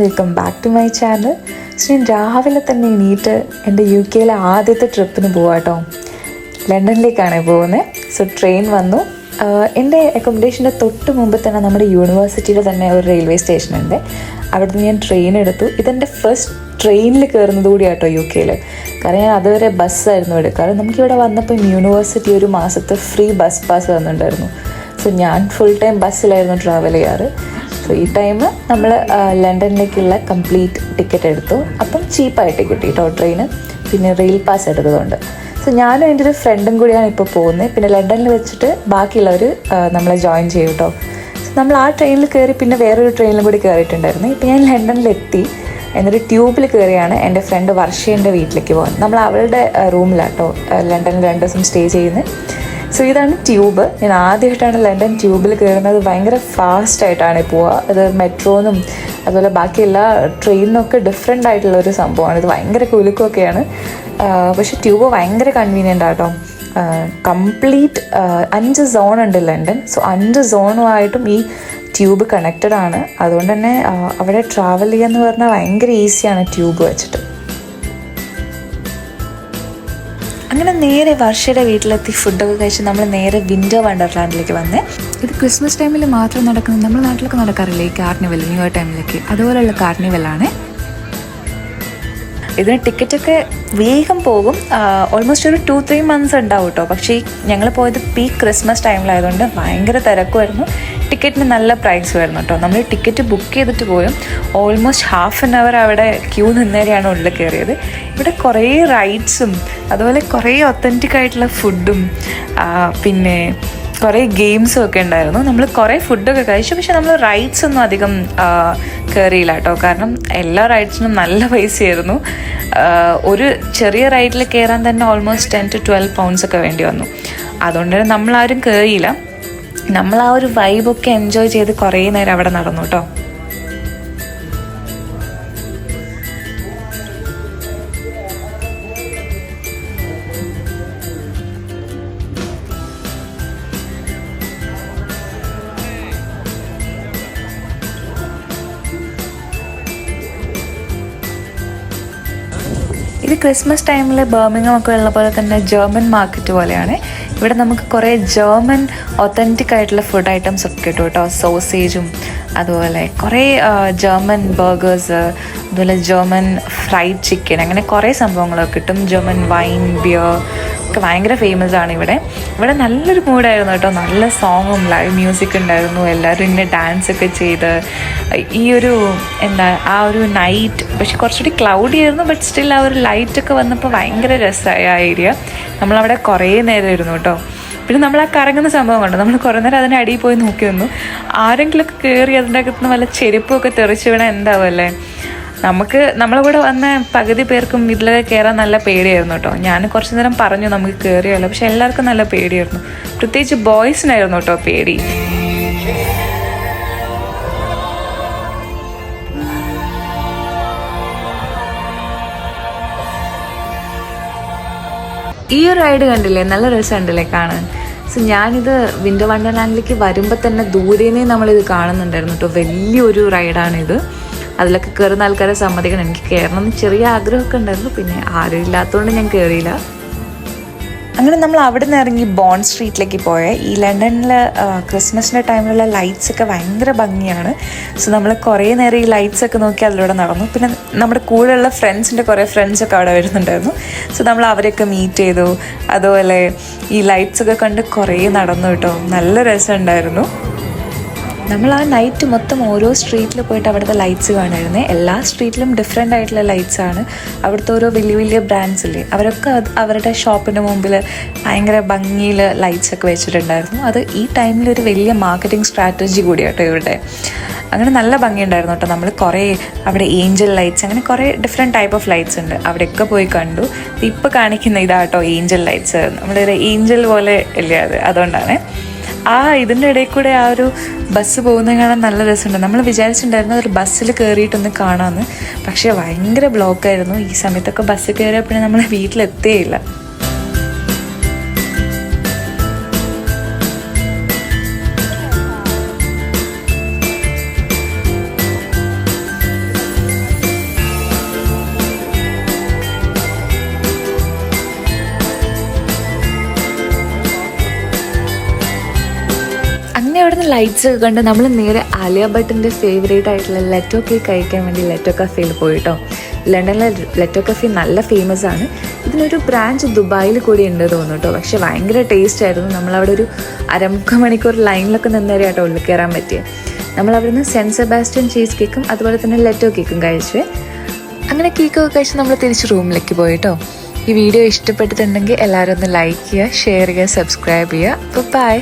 Welcome back to my channel. ഞാൻ രാവിലെ തന്നെ എണീറ്റ് എൻ്റെ UK ആദ്യത്തെ ട്രിപ്പിന് പോവാട്ടോ. ലണ്ടനിലേക്കാണ് പോകുന്നത്. സോ ട്രെയിൻ വന്നു. എൻ്റെ അക്കോമഡേഷൻ്റെ തൊട്ട് മുമ്പ് തന്നെ നമ്മുടെ യൂണിവേഴ്സിറ്റിയിൽ തന്നെ ഒരു റെയിൽവേ സ്റ്റേഷനുണ്ട്. അവിടെ നിന്ന് ഞാൻ ട്രെയിൻ എടുത്തു. ഇതെൻ്റെ ഫസ്റ്റ് ട്രെയിനിൽ കയറുന്നത് കൂടിയാട്ടോ UK. കാരണം ഞാൻ അതുവരെ ബസ്സായിരുന്നു എടുക്കാറ്. നമുക്കിവിടെ വന്നപ്പോൾ യൂണിവേഴ്സിറ്റി ഒരു മാസത്തെ ഫ്രീ ബസ് പാസ് തന്നിട്ടുണ്ടായിരുന്നു. സോ ഞാൻ ഫുൾ ടൈം ബസ്സിലായിരുന്നു ട്രാവൽ ചെയ്യാറ്. സോ ഈ ടൈം നമ്മൾ ലണ്ടനിലേക്കുള്ള കംപ്ലീറ്റ് ടിക്കറ്റ് എടുത്തു. അപ്പം ചീപ്പായിട്ട് കിട്ടി കേട്ടോ ട്രെയിന്. പിന്നെ റെയിൽ പാസ് എടുത്തതുകൊണ്ട്. സോ ഞാനും എൻ്റെ ഒരു ഫ്രണ്ടും കൂടിയാണ് ഇപ്പോൾ പോകുന്നത്. പിന്നെ ലണ്ടനിൽ വെച്ചിട്ട് ബാക്കിയുള്ളവർ നമ്മളെ ജോയിൻ ചെയ്യും കേട്ടോ. സോ നമ്മൾ ആ ട്രെയിനിൽ കയറി പിന്നെ വേറൊരു ട്രെയിനിലും കൂടി കയറിയിട്ടുണ്ടായിരുന്നു. ഇപ്പോൾ ഞാൻ ലണ്ടനിലെത്തി. എന്നിട്ട് ട്യൂബിൽ കയറിയാണ് എൻ്റെ ഫ്രണ്ട് വർഷേൻ്റെ വീട്ടിലേക്ക് പോകുന്നത്. നമ്മൾ അവളുടെ റൂമിലാട്ടോ ലണ്ടനിൽ 2 ദിവസം സ്റ്റേ ചെയ്യുന്നത്. സോ ഇതാണ് ട്യൂബ്. ഞാൻ ആദ്യമായിട്ടാണ് ലണ്ടൻ ട്യൂബിൽ കയറുന്നത്. ഭയങ്കര ഫാസ്റ്റായിട്ടാണ് പോവുക. അത് മെട്രോന്നും അതുപോലെ ബാക്കി എല്ലാ ട്രെയിനിനൊക്കെ ഡിഫറെൻ്റ് ആയിട്ടുള്ളൊരു സംഭവമാണ്. ഇത് ഭയങ്കര കുലുക്കമൊക്കെയാണ്. പക്ഷെ ട്യൂബ് ഭയങ്കര കൺവീനിയൻ്റ് ആട്ടോ. കംപ്ലീറ്റ് 5 സോൺ ഉണ്ട് ലണ്ടൻ. സോ 5 സോണുമായിട്ടും ഈ ട്യൂബ് കണക്റ്റഡ് ആണ്. അതുകൊണ്ട് തന്നെ അവിടെ ട്രാവൽ ചെയ്യാന്ന് പറഞ്ഞാൽ ഭയങ്കര ഈസിയാണ് ട്യൂബ് വെച്ചിട്ട്. അങ്ങനെ നേരെ വർഷയുടെ വീട്ടിലെത്തി ഫുഡൊക്കെ കഴിച്ച് നമ്മൾ നേരെ വിൻ്റർ വണ്ടർലാൻഡിലേക്ക് വന്നേ. ഇത് ക്രിസ്മസ് ടൈമിൽ മാത്രം നടക്കുന്നത്. നമ്മുടെ നാട്ടിലൊക്കെ നടക്കാറില്ലേ ഈ കാർണിവൽ, ന്യൂ ഇയർ ടൈമിലേക്ക്. അതുപോലെയുള്ള കാർണിവലാണ്. ഇതിന് ടിക്കറ്റൊക്കെ വേഗം പോകും. ഓൾമോസ്റ്റ് ഒരു 2-3 months ഉണ്ടാവും കേട്ടോ. പക്ഷേ ഞങ്ങൾ പോയത് പീക്ക് ക്രിസ്മസ് ടൈമിലായതുകൊണ്ട് ഭയങ്കര തിരക്കുമായിരുന്നു. ടിക്കറ്റിന് നല്ല പ്രൈസ് വരുന്നു കേട്ടോ. നമ്മൾ ടിക്കറ്റ് ബുക്ക് ചെയ്തിട്ട് പോയും ഓൾമോസ്റ്റ് ½ an hour അവിടെ ക്യൂ നിന്നേരെയാണ് ഉള്ളിൽ കയറിയത്. ഇവിടെ കുറേ റൈഡ്സും അതുപോലെ കുറേ ഒത്തൻറ്റിക് ആയിട്ടുള്ള ഫുഡും പിന്നെ കുറേ ഗെയിംസും ഒക്കെ ഉണ്ടായിരുന്നു. നമ്മൾ കുറേ ഫുഡൊക്കെ കഴിച്ചു. പക്ഷെ നമ്മൾ റൈഡ്സ് ഒന്നും അധികം കയറിയില്ല കേട്ടോ. കാരണം എല്ലാ റൈഡ്സിനും നല്ല പൈസയായിരുന്നു. ഒരു ചെറിയ റൈഡിൽ കയറാൻ തന്നെ ഓൾമോസ്റ്റ് 10 to 12 pounds ഒക്കെ വേണ്ടി വന്നു. അതുകൊണ്ട് തന്നെ നമ്മളാരും കയറിയില്ല. നമ്മൾ ആ ഒരു വൈബൊക്കെ എൻജോയ് ചെയ്ത് കുറേ നേരം അവിടെ നടന്നു കേട്ടോ. ഇത് ക്രിസ്മസ് ടൈമിൽ ബർമിംഗം ഒക്കെ ഉള്ള പോലെ തന്നെ ജർമ്മൻ മാർക്കറ്റ് പോലെയാണ്. ഇവിടെ നമുക്ക് കുറേ ജർമ്മൻ ഒത്തൻറ്റിക് ആയിട്ടുള്ള ഫുഡ് ഐറ്റംസ് ഒക്കെ കിട്ടും കേട്ടോ. സോസേജും അതുപോലെ കുറേ ജർമ്മൻ ബർഗേഴ്സ്, അതുപോലെ ജർമ്മൻ ഫ്രൈഡ് ചിക്കൻ, അങ്ങനെ കുറേ സംഭവങ്ങളൊക്കെ കിട്ടും. ജർമ്മൻ വൈൻ, ബിയർ ഒക്കെ ഭയങ്കര ഫേമസ് ആണ് ഇവിടെ. ഇവിടെ നല്ലൊരു മൂഡായിരുന്നു കേട്ടോ. നല്ല സോങ്ങും ലൈവ് മ്യൂസിക് ഉണ്ടായിരുന്നു. എല്ലാവരും ഇങ്ങനെ ഡാൻസ് ഒക്കെ ചെയ്ത് ഈ ഒരു ആ ഒരു നൈറ്റ്, പക്ഷെ കുറച്ചുകൂടി ക്ലൗഡി ആയിരുന്നു. ബട്ട് സ്റ്റിൽ ആ ഒരു ലൈറ്റൊക്കെ വന്നപ്പോൾ ഭയങ്കര രസമായ ആ ഏരിയ. നമ്മളവിടെ കുറേ നേരം ഇരുന്നു കേട്ടോ. പിന്നെ നമ്മൾ ആ കറങ്ങുന്ന സംഭവം കണ്ടു. നമ്മൾ കുറേ നേരം അതിൻ്റെ അടിയിൽ പോയി നോക്കി നിന്നു. ആരെങ്കിലുമൊക്കെ കയറി അതിൻ്റെ അകത്തുനിന്ന് വല്ല ചെരുപ്പൊക്കെ തെറിച്ച് വീണാൽ എന്താവുമല്ലേ. നമ്മളെ കൂടെ വന്ന പകുതി പേർക്കും ഇതിലൊക്കെ കയറാൻ നല്ല പേടിയായിരുന്നു കേട്ടോ. ഞാൻ കുറച്ച് നേരം പറഞ്ഞു നമുക്ക് കയറിയല്ലോ. പക്ഷെ എല്ലാവർക്കും നല്ല പേടിയായിരുന്നു. പ്രത്യേകിച്ച് ബോയ്സിനായിരുന്നു കേട്ടോ പേടി. ഈ ഒരു റൈഡ് കണ്ടില്ലേ, നല്ല രസമുണ്ടല്ലേ കാണാൻ. സോ ഞാനിത് വിൻ്റർ വണ്ടർലാൻഡിലേക്ക് വരുമ്പോൾ തന്നെ ദൂരേന്നേ നമ്മളിത് കാണുന്നുണ്ടായിരുന്നു കേട്ടോ. വലിയൊരു റൈഡാണിത്. അതിലൊക്കെ കയറുന്ന ആൾക്കാരെ സമ്മതിക്കണം. എനിക്ക് കയറണം എന്ന് ചെറിയ ആഗ്രഹമൊക്കെ ഉണ്ടായിരുന്നു. പിന്നെ ആരും ഇല്ലാത്തതുകൊണ്ട് ഞാൻ കയറിയില്ല. അങ്ങനെ നമ്മൾ അവിടെ നിന്ന് ഇറങ്ങി ബോണ്ട് സ്ട്രീറ്റിലേക്ക് പോയ. ഈ ലണ്ടനിൽ ക്രിസ്മസിൻ്റെ ടൈമിലുള്ള ലൈറ്റ്സ് ഒക്കെ ഭയങ്കര ഭംഗിയാണ്. സോ നമ്മൾ കുറേ നേരം ഈ ലൈറ്റ്സ് ഒക്കെ നോക്കി അതിലൂടെ നടന്നു. പിന്നെ നമ്മുടെ കൂടെയുള്ള ഫ്രണ്ട്സിൻ്റെ കുറേ ഫ്രണ്ട്സൊക്കെ അവിടെ വരുന്നുണ്ടായിരുന്നു. സോ നമ്മൾ അവരെയൊക്കെ മീറ്റ് ചെയ്തു. അതുപോലെ ഈ ലൈറ്റ്സ് ഒക്കെ കണ്ട് കുറേ നടന്നു കേട്ടോ. നല്ല രസമുണ്ടായിരുന്നു. നമ്മൾ ആ നൈറ്റ് മൊത്തം ഓരോ സ്ട്രീറ്റിൽ പോയിട്ട് അവിടുത്തെ ലൈറ്റ്സ് കാണുമായിരുന്നേ. എല്ലാ സ്ട്രീറ്റിലും ഡിഫറെൻ്റ് ആയിട്ടുള്ള ലൈറ്റ്സ് ആണ്. അവിടുത്തെ ഓരോ വലിയ വലിയ ബ്രാൻഡ്സ് ഇല്ലേ, അവരൊക്കെ അവരുടെ ഷോപ്പിൻ്റെ മുമ്പിൽ ഭയങ്കര ഭംഗിയിൽ ലൈറ്റ്സ് ഒക്കെ വെച്ചിട്ടുണ്ടായിരുന്നു. അത് ഈ ടൈമിലൊരു വലിയ മാർക്കറ്റിംഗ് സ്ട്രാറ്റജി കൂടിയാട്ടോ ഇവിടെ. അങ്ങനെ നല്ല ഭംഗിയുണ്ടായിരുന്നു കേട്ടോ. നമ്മൾ കുറേ അവിടെ ഏഞ്ചൽ ലൈറ്റ്സ്, അങ്ങനെ കുറേ ഡിഫറെൻറ്റ് ടൈപ്പ് ഓഫ് ലൈറ്റ്സ് ഉണ്ട്. അവിടെയൊക്കെ പോയി കണ്ടു. ഇപ്പോൾ കാണിക്കുന്ന ഇതാട്ടോ ഏഞ്ചൽ ലൈറ്റ്സ്. നമ്മുടെ ഏഞ്ചൽ പോലെ ഇല്ലേ അത്, അതുകൊണ്ടാണ്. ഇതിൻ്റെ ഇടയിൽ കൂടെ ആ ഒരു ബസ് പോകുന്നത് കാണാൻ നല്ല രസമുണ്ട്. നമ്മൾ വിചാരിച്ചിട്ടുണ്ടായിരുന്നു ഒരു ബസ്സിൽ കയറിയിട്ടൊന്ന് കാണാമെന്ന്. പക്ഷേ ഭയങ്കര ബ്ലോക്കായിരുന്നു. ഈ സമയത്തൊക്കെ ബസ് കയറിയപ്പോഴേ നമ്മൾ വീട്ടിലെത്തേയില്ല. ലൈറ്റ്സ് ഒക്കെ കണ്ട് നമ്മൾ നേരെ ആലിയ ഭട്ടിൻ്റെ ഫേവറേറ്റ് ആയിട്ടുള്ള ലെറ്റോ കേക്ക് കഴിക്കാൻ വേണ്ടി ലെറ്റോ കഫേയിൽ പോയിട്ടോ. ലണ്ടനിലെ ലെറ്റോ കഫേ നല്ല ഫേമസ് ആണ്. ഇതിനൊരു ബ്രാഞ്ച് ദുബായിൽ കൂടി ഉണ്ട് തോന്നുന്നു കേട്ടോ. പക്ഷെ ഭയങ്കര ടേസ്റ്റ് ആയിരുന്നു. നമ്മളവിടെ ഒരു 1/4 മണിക്കൂർ ലൈനിലൊക്കെ നിന്നേരെ കേട്ടോ ഉള്ളിൽ കയറാൻ പറ്റിയത്. നമ്മളവിടുന്ന് സെൻറ്റ് സെബാസ്റ്റ്യൻ ചീസ് കേക്കും അതുപോലെ തന്നെ ലെറ്റോ കേക്കും കഴിച്ചു. അങ്ങനെ കേക്കൊക്കെ കഴിച്ച് നമ്മൾ തിരിച്ച് റൂമിലേക്ക് പോയിട്ടോ. ഈ വീഡിയോ ഇഷ്ടപ്പെട്ടിട്ടുണ്ടെങ്കിൽ എല്ലാവരും ഒന്ന് ലൈക്ക് ചെയ്യുക, ഷെയർ ചെയ്യുക, സബ്സ്ക്രൈബ് ചെയ്യുക. അപ്പോൾ ബൈ.